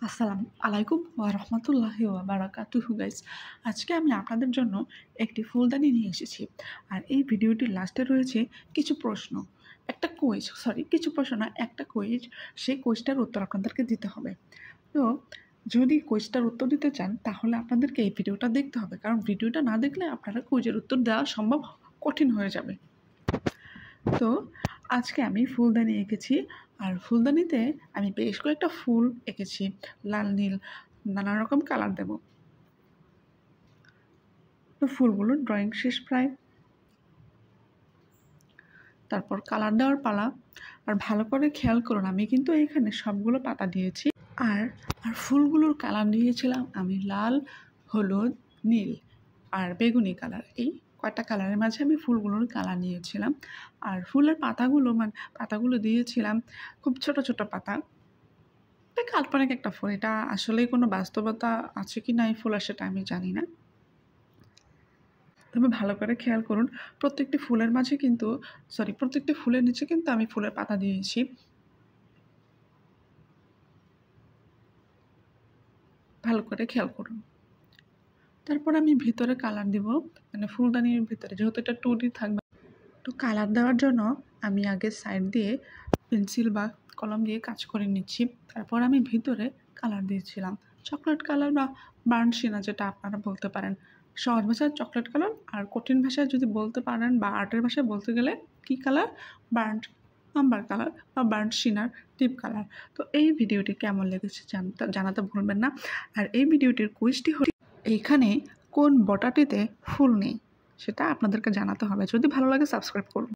আসসালামু আলাইকুম ওয়া রাহমাতুল্লাহি ওয়া বারাকাতুহু গাইস। আজকে আমি আপনাদের জন্য একটি ফুলদানি নিয়ে এসেছি। আর এই ভিডিওটির লাস্টে রয়েছে কিছু প্রশ্ন। কিছু প্রশ্ন না, একটা কুইজ। সেই কুইজটার উত্তর আপনাদেরকে দিতে হবে। তো যদি কুইজটার উত্তর দিতে চান তাহলে আপনাদেরকে এই ভিডিওটা দেখতে হবে, কারণ ভিডিওটা না দেখলে আপনারা কুইজের উত্তর দেওয়া সম্ভব কঠিন হয়ে যাবে। তো আজকে আমি ফুলদানি এঁকেছি, আর ফুলদানিতে আমি বেশ কয়েকটা ফুল এঁকেছি, লাল নীল নানা রকম কালার দেব। তো ফুলগুলোর ড্রয়িং শেষ প্রায়, তারপর কালার দেওয়ার পালা। আর ভালো করে খেয়াল করুন, আমি কিন্তু এখানে সবগুলো পাতা দিয়েছি। আর ফুলগুলোর কালার দিয়েছিলাম আমি লাল, হলুদ, নীল আর বেগুনি কালার। এই কয়টা কালারের মাঝে আমি ফুলগুলোর কালার নিয়েছিলাম। আর ফুলের পাতাগুলো দিয়েছিলাম খুব ছোট ছোট পাতা। এটা কাল্পনিক একটা ফুল, এটা আসলেই কোনো বাস্তবতা আছে কি না এই ফুলের সেটা আমি জানি না। তবে ভালো করে খেয়াল করুন, প্রত্যেকটি ফুলের নিচে কিন্তু আমি ফুলের পাতা দিয়েছি। ভালো করে খেয়াল করুন। তারপর আমি ভিতরে কালার দিব, মানে ফুলদানির ভিতরে, যেহেতু এটা 2D থাকবে। তো কালার দেওয়ার জন্য আমি আগে সাইড দিয়ে পেন্সিল বা কলম দিয়ে কাজ করে নিচ্ছি। তারপর আমি ভিতরে কালার দিয়েছিলাম চকলেট কালার বা বার্ন সিনা, যেটা আপনারা বলতে পারেন। সহজ ভাষায় চকলেট কালার, আর কঠিন ভাষায় যদি বলতে পারেন বা আর্টের ভাষায় বলতে গেলে কী কালার, বার্ন আম্বার কালার বা বার্ন সিনার টিপ কালার। তো এই ভিডিওটি কেমন লেগেছে জানাতে ভুলবেন না। আর এই ভিডিওটির কুইজটি হল, এইখানে কোন বটাটিতে ফুল নেই সেটা আপনাদেরকে জানাতে হবে। যদি ভালো লাগে সাবস্ক্রাইব করুন।